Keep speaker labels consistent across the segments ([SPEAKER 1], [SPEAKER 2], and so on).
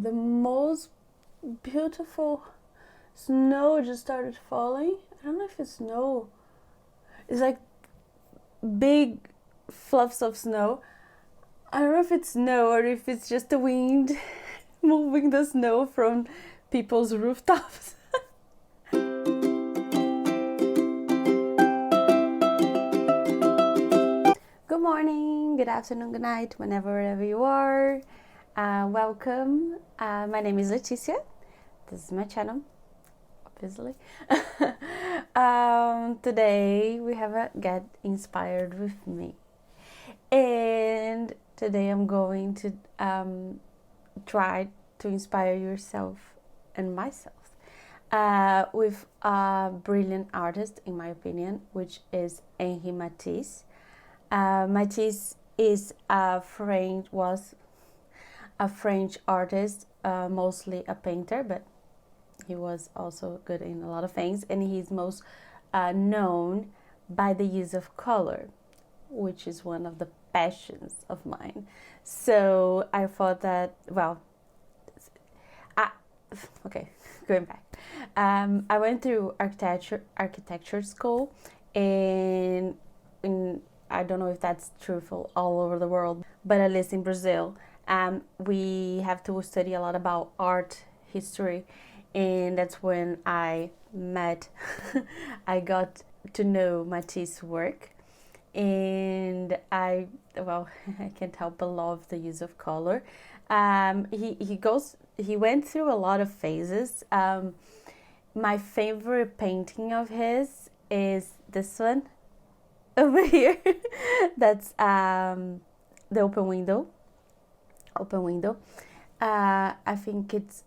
[SPEAKER 1] The most beautiful snow just started falling. I don't know if it's snow. It's like big fluffs of snow. I don't know if it's snow or if it's just the wind moving the snow from people's rooftops. Good morning, good afternoon, good night, wherever you are. Welcome. My name is Leticia. This is my channel, obviously. Today we have a Get Inspired with me. And today I'm going to try to inspire yourself and myself with a brilliant artist, in my opinion, which is Henri Matisse. Matisse is was a French artist, mostly a painter, but he was also good in a lot of things, and he's most known by the use of color, which is one of the passions of mine. So I thought that, okay, going back. I went through architecture school, and I don't know if that's true for all over the world, but at least in Brazil, we have to study a lot about art history, and that's when I I got to know Matisse's work, and I can't help but love the use of color. He went through a lot of phases. My favorite painting of his is this one over here. That's the open window. I think it's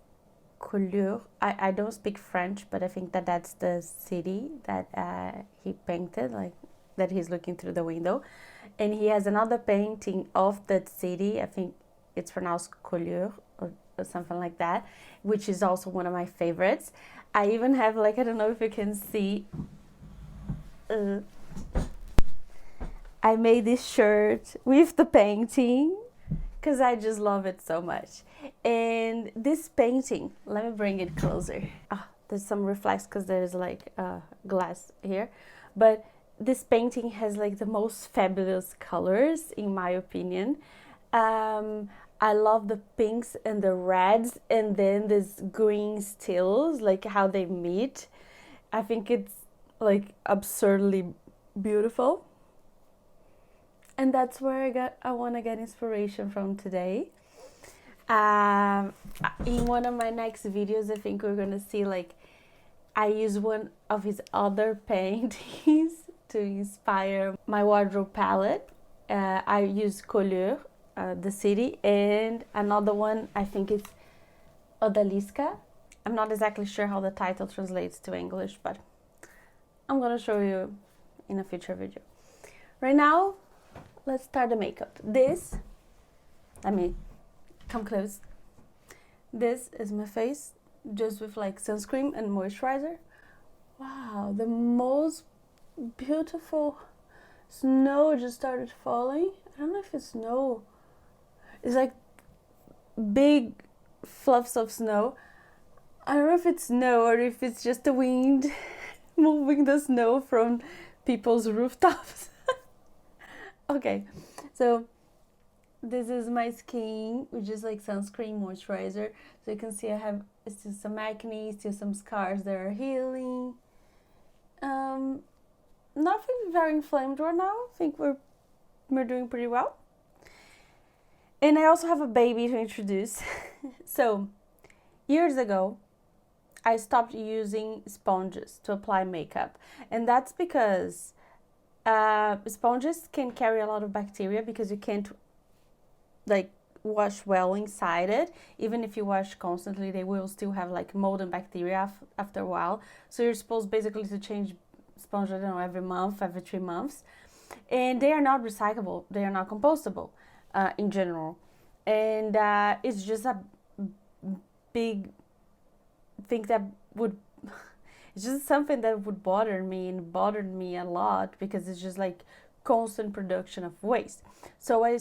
[SPEAKER 1] Collioure. I don't speak French, but I think that's the city that he painted, like that he's looking through the window. And he has another painting of that city. I think it's pronounced Collioure or something like that, which is also one of my favorites. I even have, like, I don't know if you can see, I made this shirt with the painting because I just love it so much. And this painting, let me bring it closer. There's some reflex because there's like glass here. But this painting has like the most fabulous colors, in my opinion. I love the pinks and the reds, and then this green stills, like how they meet. I think it's like absurdly beautiful. And that's where I want to get inspiration from today. In one of my next videos, I think we're going to see, like, I use one of his other paintings to inspire my wardrobe palette. I use Collioure, the city, and another one, I think it's Odalisque. I'm not exactly sure how the title translates to English, but I'm going to show you in a future video. Right now, let's start the makeup. Let me come close. This is my face, just with like sunscreen and moisturizer. Wow, the most beautiful snow just started falling. I don't know if it's snow. It's like big fluffs of snow. I don't know if it's snow or if it's just the wind moving the snow from people's rooftops. Okay, so this is my skin, which is like sunscreen, moisturizer. So you can see I have still some acne, still some scars that are healing. Nothing very inflamed right now. I think we're doing pretty well. And I also have a baby to introduce. So, years ago, I stopped using sponges to apply makeup. And that's because sponges can carry a lot of bacteria because you can't like wash well inside it. Even if you wash constantly, they will still have like mold and bacteria after a while. So you're supposed basically to change sponge, I don't know, every month, every 3 months. And they are not recyclable. They are not compostable in general. And it's just a big thing that would it's just something that would bother me, and bothered me a lot, because it's just like constant production of waste. So I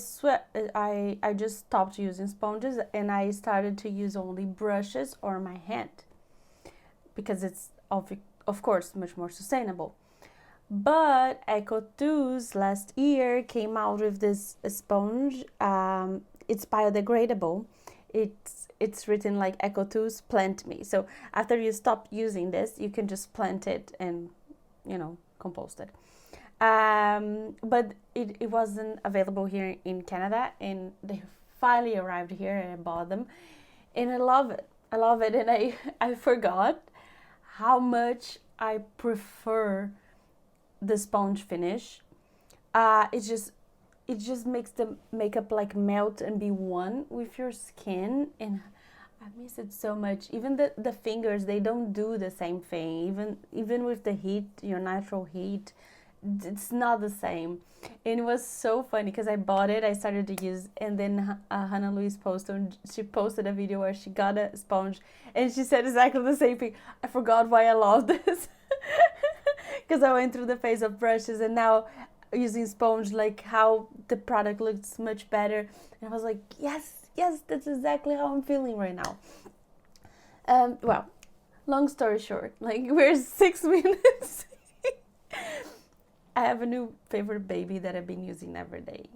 [SPEAKER 1] just stopped using sponges and I started to use only brushes or my hand, because it's of course much more sustainable. But Eco2's last year came out with this sponge. It's biodegradable. It's written like Eco2's Plant Me. So after you stop using this, you can just plant it and, you know, compost it. But it wasn't available here in Canada, and they finally arrived here and I bought them, and I love it. I love it, and I forgot how much I prefer the sponge finish. It just makes the makeup like melt and be one with your skin, and I miss it so much. Even the fingers, they don't do the same thing. Even with the heat, your natural heat, it's not the same. And it was so funny because I bought it, I started to use, and then Hannah Louise posted a video where she got a sponge and she said exactly the same thing. I forgot why I love this because I went through the phase of brushes and now using sponge, like how the product looks much better, and I was like, yes, that's exactly how I'm feeling right now. Well, long story short, like we're 6 minutes. I have a new favorite baby that I've been using every day.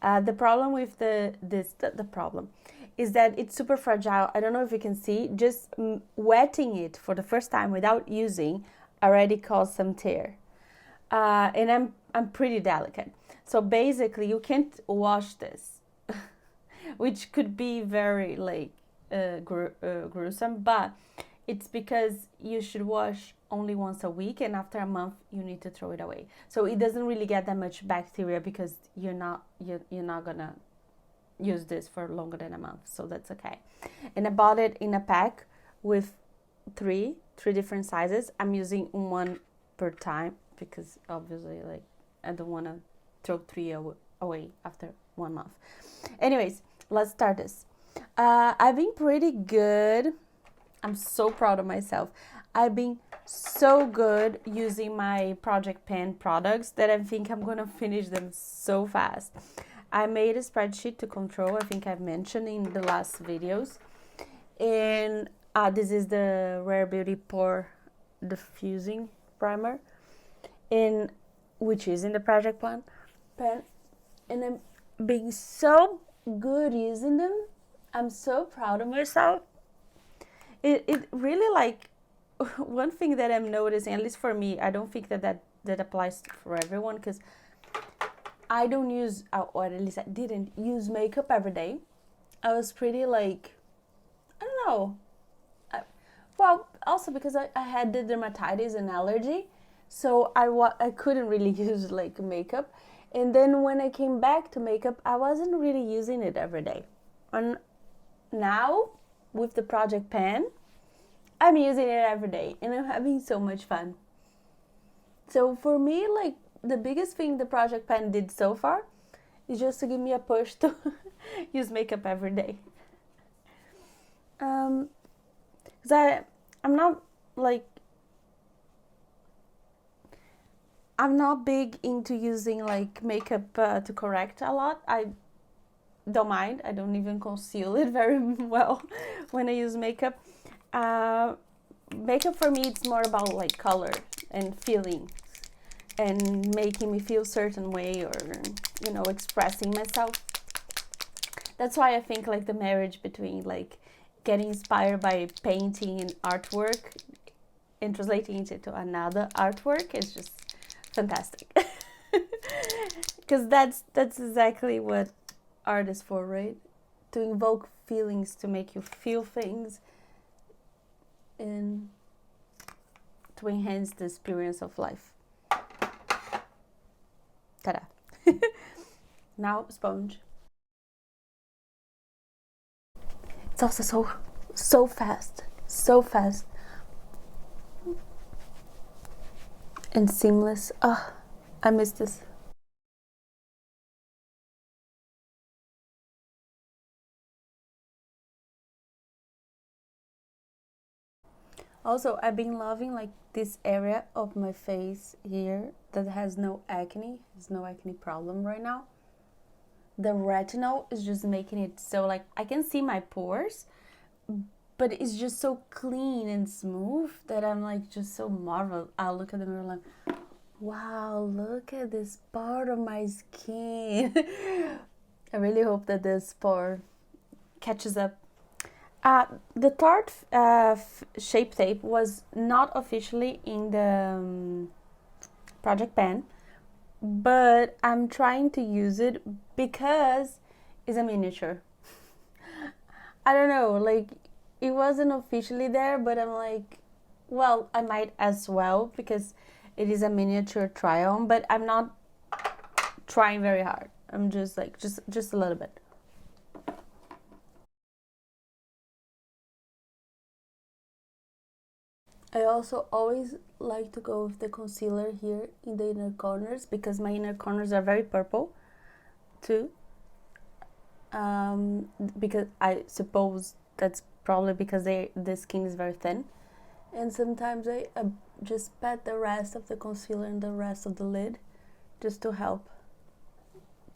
[SPEAKER 1] The problem with the problem is that it's super fragile. I don't know if you can see, just wetting it for the first time without using already caused some tear. And I'm pretty delicate. So basically you can't wash this, which could be very like gruesome, but it's because you should wash only once a week, and after a month you need to throw it away. So it doesn't really get that much bacteria because you're not gonna use this for longer than a month, so that's okay. And I bought it in a pack with three different sizes. I'm using one per time because obviously, like, I don't want to throw three away after 1 month. Anyways, let's start this. I've been pretty good. I'm so proud of myself. I've been so good using my Project Pan products that I think I'm gonna finish them so fast. I made a spreadsheet to control, I think I've mentioned in the last videos. And this is the Rare Beauty Pore Diffusing Primer, and which is in the Project Pan. And I'm being so good using them. I'm so proud of myself. It really, like, one thing that I'm noticing, at least for me, I don't think that applies for everyone, because I don't use, or at least I didn't use makeup every day. I was pretty, like, I don't know. Well, also because I had the dermatitis and allergy, so I couldn't really use, like, makeup. And then when I came back to makeup, I wasn't really using it every day. And now, with the Project Pan, I'm using it every day, and I'm having so much fun. So for me, like, the biggest thing the Project Pan did so far is just to give me a push to use makeup every day. Because I'm not, like, I'm not big into using, like, makeup to correct a lot. I don't mind. I don't even conceal it very well when I use makeup. Makeup for me, it's more about, like, color and feeling and making me feel a certain way, or, you know, expressing myself. That's why I think, like, the marriage between, like, getting inspired by painting and artwork and translating it into another artwork is just fantastic. Because that's exactly what art is for, right? To invoke feelings, to make you feel things, and to enhance the experience of life. Ta-da! Now, sponge. It's also so fast, and seamless. Ah, I miss this. Also, I've been loving like this area of my face here that has no acne. There's no acne problem right now. The retinol is just making it so like I can see my pores, but it's just so clean and smooth that I'm like just so marveled. I look at the mirror like, wow, look at this part of my skin. I really hope that this pore catches up. The Tarte Shape Tape was not officially in the project pan, but I'm trying to use it because it's a miniature. I don't know, like it wasn't officially there, but I'm like, well, I might as well because it is a miniature try-on, but I'm not trying very hard. I'm just like, just a little bit. I also always like to go with the concealer here in the inner corners because my inner corners are very purple too. Because I suppose that's probably because the skin is very thin. And sometimes I just pat the rest of the concealer and the rest of the lid just to help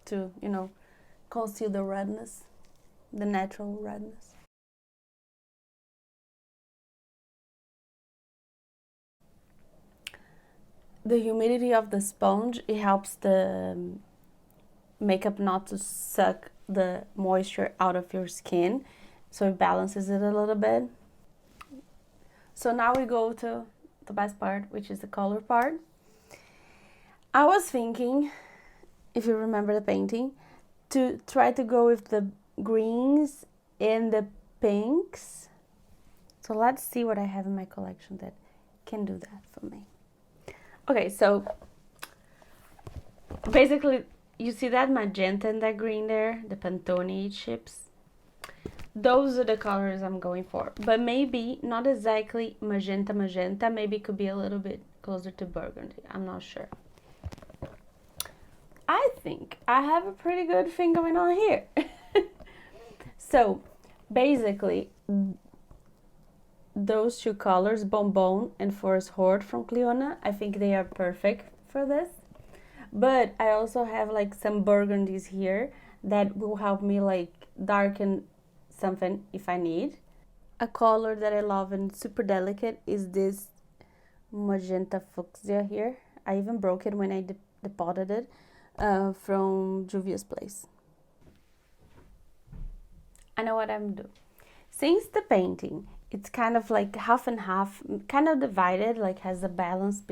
[SPEAKER 1] to, you know, conceal the redness, the natural redness. The humidity of the sponge, it helps the makeup not to suck the moisture out of your skin, so it balances it a little bit. So now we go to the best part, which is the color part. I was thinking, if you remember the painting, to try to go with the greens and the pinks. So let's see what I have in my collection that can do that for me. Okay, so basically you see that magenta and that green there, the Pantone chips. Those are the colors I'm going for, but maybe not exactly magenta, maybe it could be a little bit closer to burgundy, I'm not sure. I think I have a pretty good thing going on here. So basically those two colors, Bonbon and Forest Horde from Clionadh, I think they are perfect for this. But I also have like some burgundies here that will help me like darken something if I need. A color that I love and super delicate is this magenta fuchsia here. I even broke it when I depotted it from Juvia's Place. I know what I'm doing. Since the painting, it's kind of like half and half, kind of divided, like has a balance,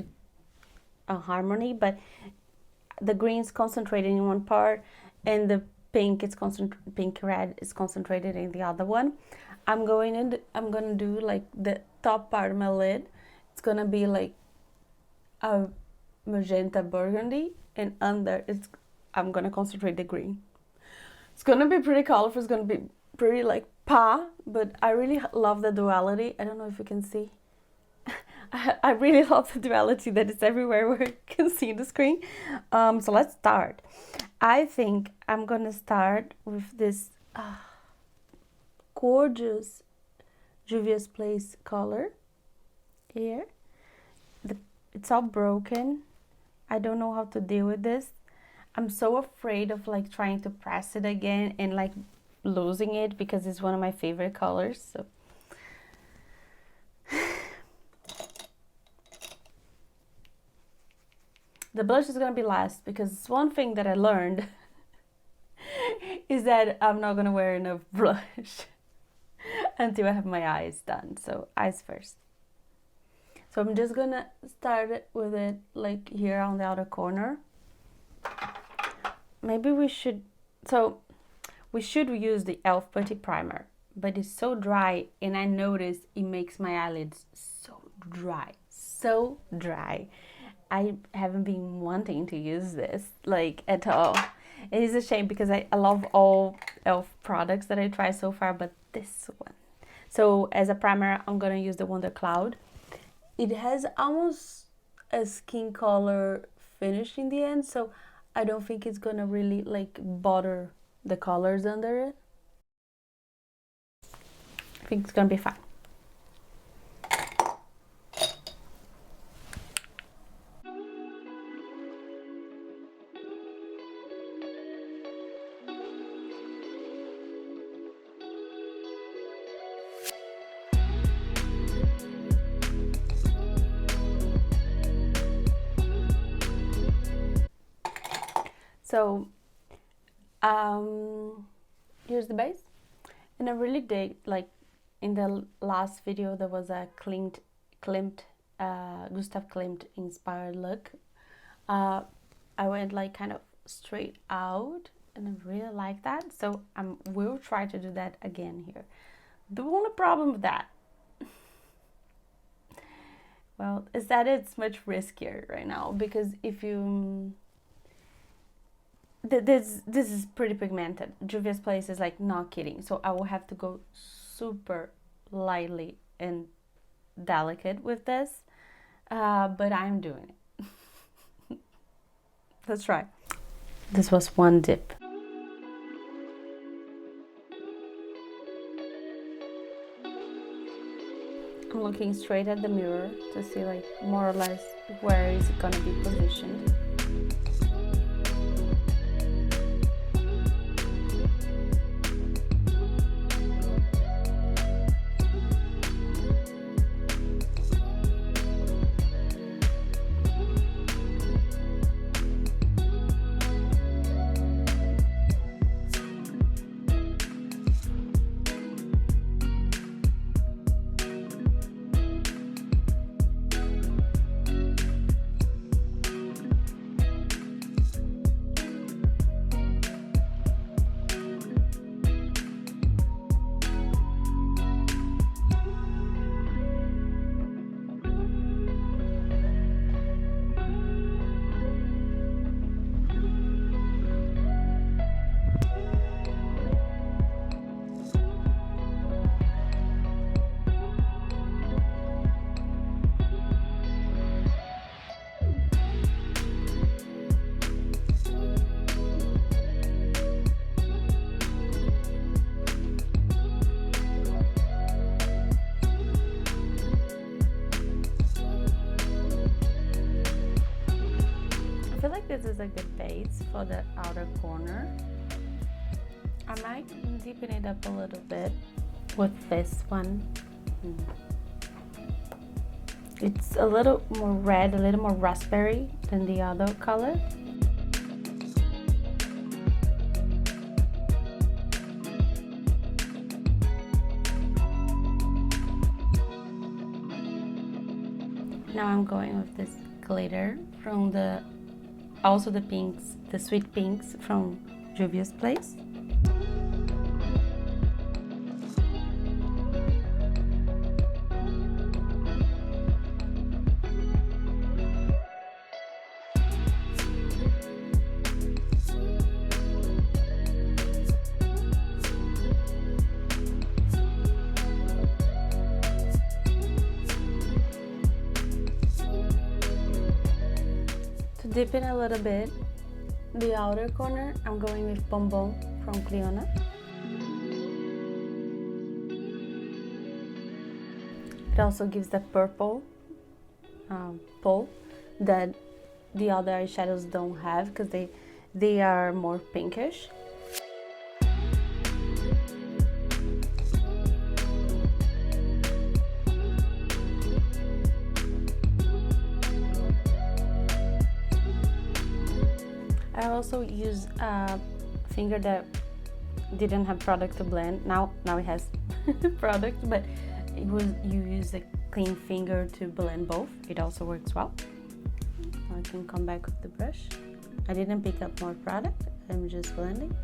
[SPEAKER 1] a harmony, but the green's concentrated in one part and the pink red is concentrated in the other one. I'm gonna do like the top part of my lid. It's gonna be like a magenta burgundy, and under I'm gonna concentrate the green. It's gonna be pretty colorful. It's gonna be pretty like but I really love the duality. I don't know if you can see. I really love the duality that is everywhere where you can see the screen. So let's start. I think I'm gonna start with this gorgeous Juvia's Place color here. It's all broken. I don't know how to deal with this. I'm so afraid of like trying to press it again and like losing it because it's one of my favorite colors. So the blush is gonna be last because one thing that I learned is that I'm not gonna wear enough blush until I have my eyes done. So eyes first. So I'm just gonna start with it like here on the outer corner. Maybe we should use the E.L.F. Putty Primer, but it's so dry and I noticed it makes my eyelids so dry. I haven't been wanting to use this like at all. It is a shame because I love all E.L.F. products that I tried so far, but this one. So as a primer, I'm gonna use the Wonder Cloud. It has almost a skin color finish in the end, so I don't think it's gonna really like bother the colors under it. I think it's gonna be fine. So here's the base, and I really dig, like in the last video there was a Gustav Klimt inspired look. I went like kind of straight out, and I really like that, so I will try to do that again here. The only problem with that, well, is that it's much riskier right now, because if you this is pretty pigmented. Juvia's Place is like not kidding, so I will have to go super lightly and delicate with this, but I'm doing it. Let's try. This was one dip. I'm looking straight at the mirror to see like more or less where is it gonna be positioned. I feel like this is a good base for the outer corner. I might deepen it up a little bit with this one. It's a little more red, a little more raspberry than the other color. Now I'm going with this glitter from also the pinks, the sweet pinks from Juvia's Place. Deepen a little bit the outer corner, I'm going with Bonbon from Clionadh. It also gives the purple pull that the other eyeshadows don't have, because they are more pinkish. I also use a finger that didn't have product to blend. Now it has product, but you use a clean finger to blend both. It also works well. Now I can come back with the brush. I didn't pick up more product, I'm just blending.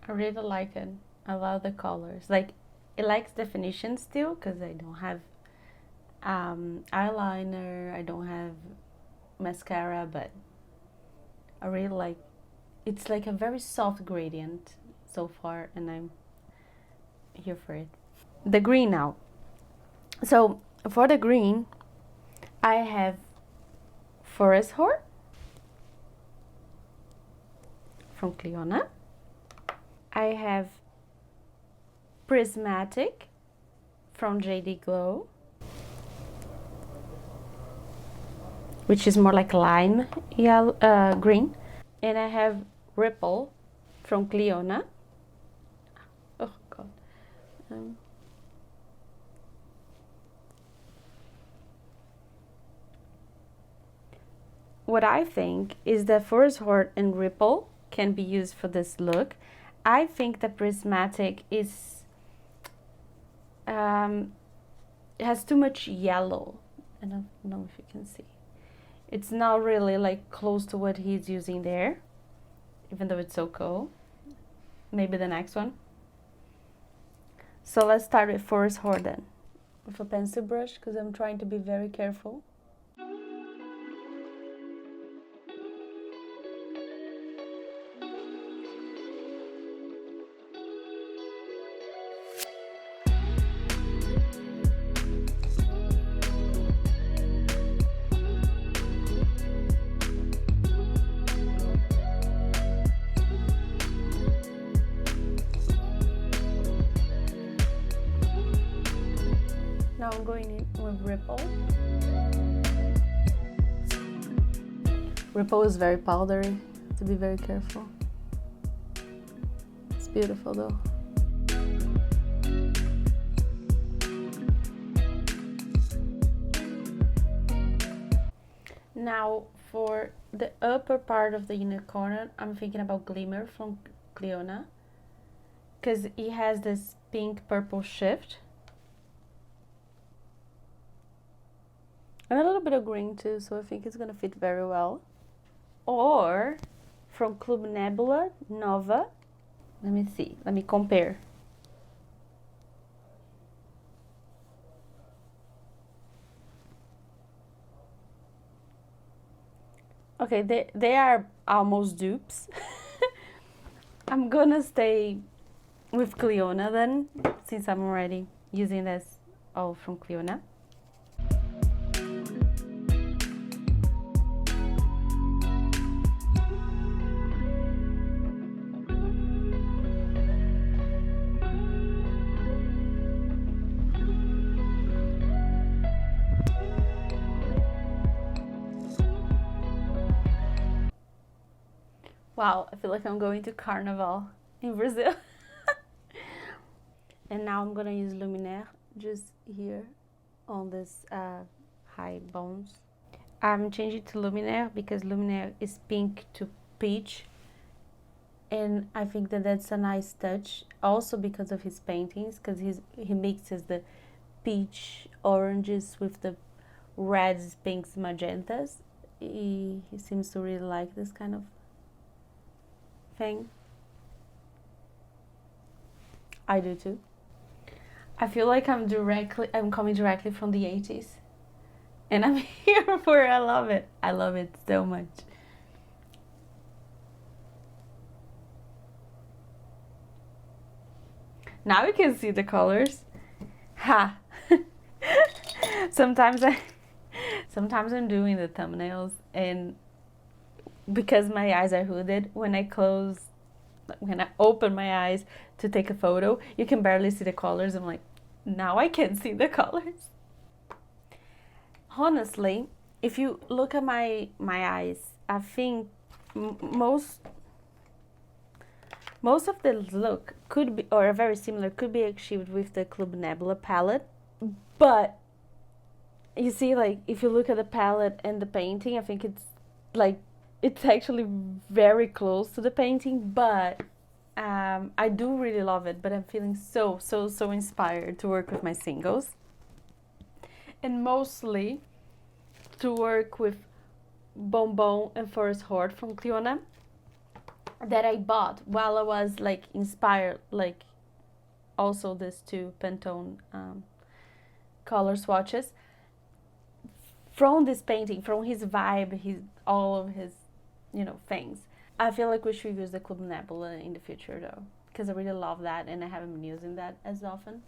[SPEAKER 1] I really like it. I love the colors. Like, it likes definition still, because I don't have eyeliner, I don't have mascara, but I really like, it's like a very soft gradient so far, and I'm here for it. The green now. So for the green, I have Forest Whore from Clionadh. I have Prismatic from JD Glow, which is more like lime yellow, green. And I have Rimmel from Clionadh. Oh god. What I think is that Fervor and Rimmel can be used for this look. I think the prismatic is it has too much yellow. I don't know if you can see. It's not really like close to what he's using there, even though it's so cool. Maybe the next one. So let's start with Fervor then, with a pencil brush, because I'm trying to be very careful. Now I'm going in with Rimmel. Rimmel is very powdery, to be very careful. It's beautiful though. Now for the upper part of the inner corner, I'm thinking about Glimmer from Clionadh, because it has this pink purple shift. And a little bit of green too, so I think it's gonna fit very well. Or from Club Nebula Nova. Let me see, let me compare. Okay, they are almost dupes. I'm gonna stay with Clionadh then, since I'm already using this all from Clionadh. Wow, I feel like I'm going to Carnival in Brazil. And now I'm gonna use Luminaire just here on this high bones. I'm changing to Luminaire because Luminaire is pink to peach. And I think that that's a nice touch. Also because of his paintings, because he mixes the peach oranges with the reds, pinks, magentas. He seems to really like this kind of thing. I do too. I feel like I'm coming directly from the 80s. And I'm here for it. I love it. I love it so much. Now you can see the colors. Ha! Sometimes I'm doing the thumbnails, and because my eyes are hooded, when I open my eyes to take a photo, you can barely see the colors. I'm like, now I can see the colors. Honestly, if you look at my eyes, I think most of the look could be, or very similar, could be achieved with the Club Nebula palette. But you see, like, if you look at the palette and the painting, I think it's actually very close to the painting, but I do really love it. But I'm feeling so inspired to work with my singles, and mostly to work with Bonbon and Fervor from Clionadh, that I bought while I was like inspired, like also these two Pantone color swatches from this painting, from his vibe, all of his, things. I feel like we should use the Club Nebula in the future though, because I really love that and I haven't been using that as often.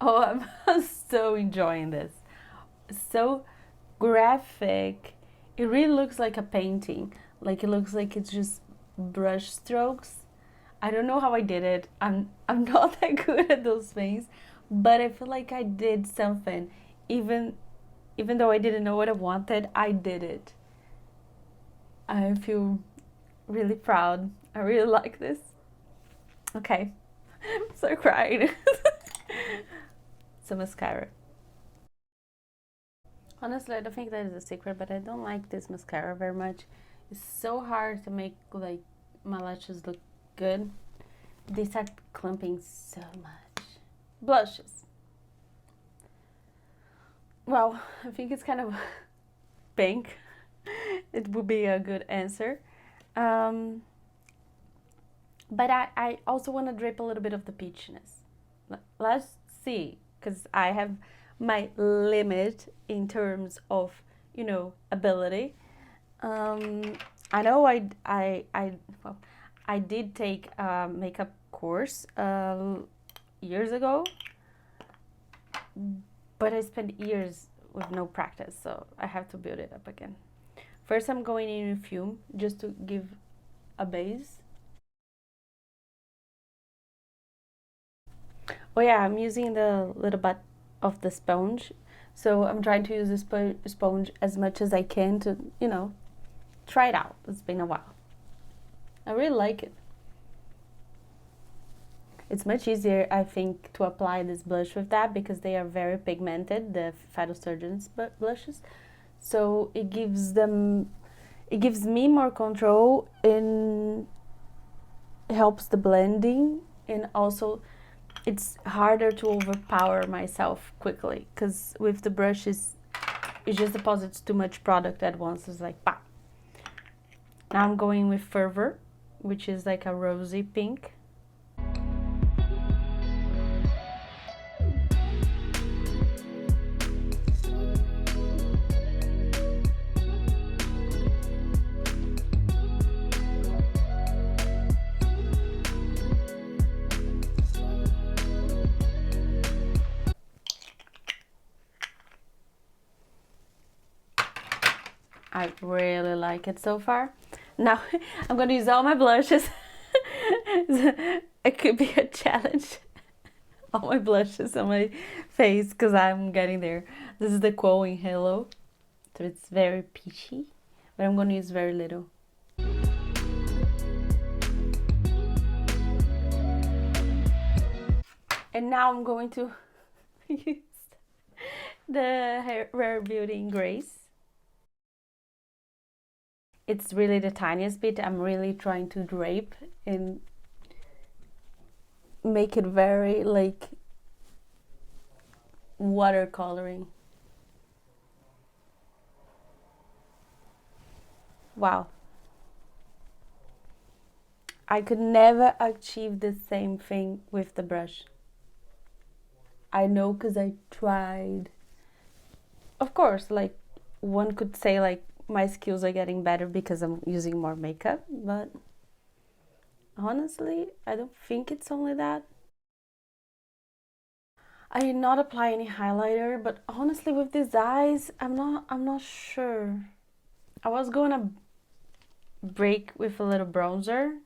[SPEAKER 1] Oh, I'm so enjoying this. So graphic. It really looks like a painting. Like, it looks like it's just brush strokes. I don't know how I did it. I'm not that good at those things, but I feel like I did something. Even though I didn't know what I wanted, I did it. I feel really proud. I really like this. Okay, so crying. So mascara. Honestly, I don't think that is a secret, but I don't like this mascara very much. It's so hard to make like my lashes look good. They start clumping so much. Blushes. Well, I think it's kind of pink. It would be a good answer. Um, but I also want to drape a little bit of the peachiness. Let's see, because I have my limit in terms of, you know, ability. I know well, I did take a makeup course years ago, but I spent years with no practice, so I have to build it up again. First, I'm going in with Fume just to give a base. Oh yeah, I'm using the little butt of the sponge, so I'm trying to use the sponge as much as I can to, you know, try it out. It's been a while. I really like it. It's much easier, I think, to apply this blush with that because they are very pigmented, the Phytosurgence blushes. So it gives me more control and helps the blending, and also it's harder to overpower myself quickly because with the brushes it just deposits too much product at once. It's like, bah. Now I'm going with Fervor, which is like a rosy pink. I really like it so far. Now I'm gonna use all my blushes. It could be a challenge. All my blushes on my face because I'm getting there. This is the Quo in Halo, so it's very peachy, but I'm gonna use very little. And now I'm going to use the Rare Beauty in Grace. It's really the tiniest bit. I'm really trying to drape and make it very like watercoloring. Wow. I could never achieve the same thing with the brush. I know because I tried. Of course, like one could say like my skills are getting better because I'm using more makeup, but honestly, I don't think it's only that. I did not apply any highlighter, but honestly with these eyes, I'm not sure. I was gonna break with a little bronzer.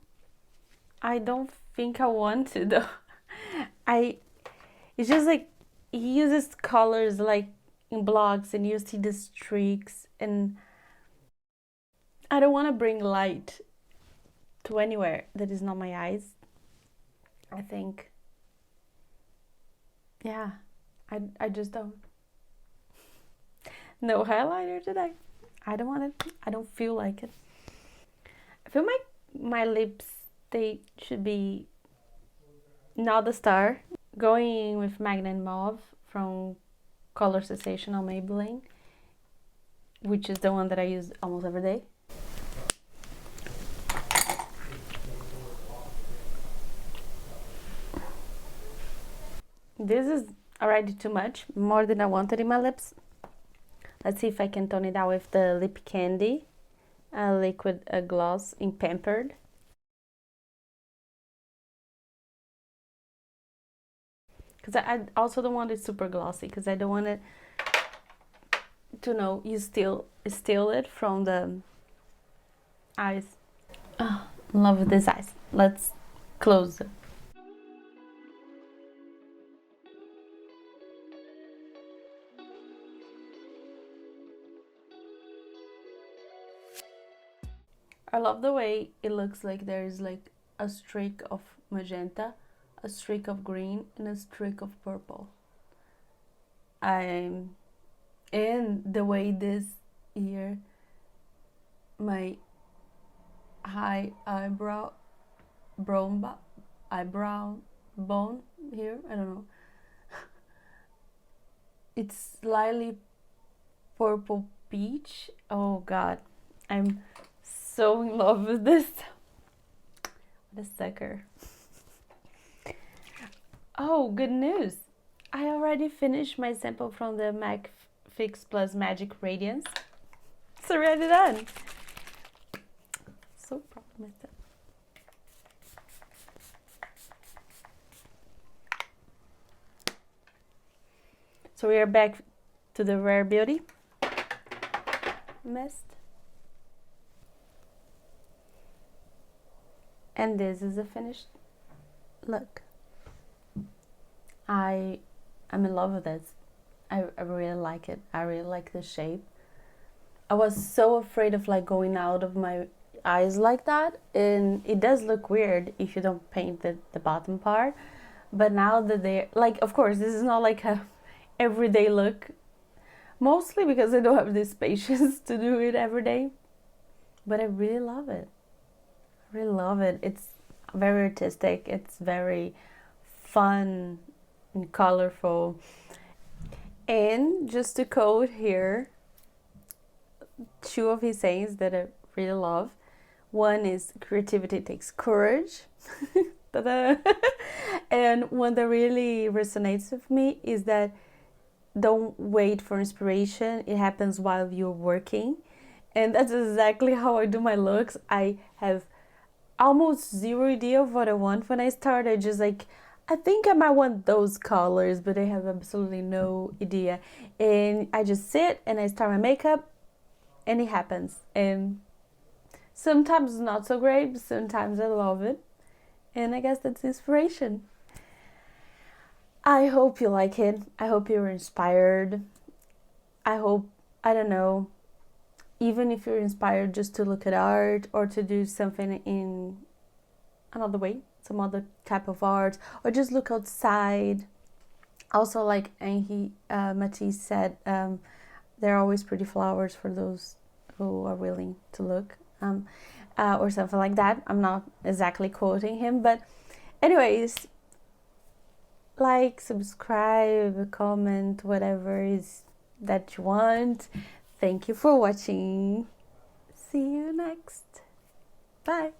[SPEAKER 1] I don't think I want to though. I It's just like he uses colors like in blocks and you see the streaks, and I don't want to bring light to anywhere that is not my eyes. I think, yeah, I just don't. No highlighter today. I don't want it. I don't feel like it. I feel my lips, they should be not the star. Going with Magnet Mauve from Color Sensational Maybelline, which is the one that I use almost every day. This is already too much, more than I wanted in my lips. Let's see if I can tone it out with the Lip Candy liquid gloss in Pampered. Because I also don't want it super glossy, because I don't want it to know you steal it from the eyes. Oh, love these eyes. Let's closer. I love the way it looks like there's like a streak of magenta, a streak of green, and a streak of purple. And the way this here, my high eyebrow bone here, I don't know, it's slightly purple peach. Oh god, I'm so in love with this. What a sucker. Oh, good news, I already finished my sample from the MAC Fix Plus Magic Radiance. It's already done. So proud of myself. So we are back to the Rare Beauty mist. And this is a finished look. I'm in love with this. I really like it. I really like the shape. I was so afraid of like going out of my eyes like that, and it does look weird if you don't paint the bottom part. But now that they're like, of course this is not like a everyday look, mostly because I don't have this patience to do it every day, but I really love it. I really love it. It's very artistic, it's very fun and colorful. And just to quote here two of his sayings that I really love. One is creativity takes courage. And one that really resonates with me is that don't wait for inspiration, it happens while you're working. And that's exactly how I do my looks. I have almost zero idea of what I want when I start. I just like, I think I might want those colors, but I have absolutely no idea. And I just sit and I start my makeup and it happens. And sometimes it's not so great, but sometimes I love it. And I guess that's inspiration. I hope you like it. I hope you're inspired. I hope, I don't know, even if you're inspired just to look at art or to do something in another way, some other type of art, or just look outside. Also, like Henri Matisse said, there are always pretty flowers for those who are willing to look, or something like that. I'm not exactly quoting him, but anyways, like, subscribe, comment, whatever is that you want. Thank you for watching. See you next. Bye.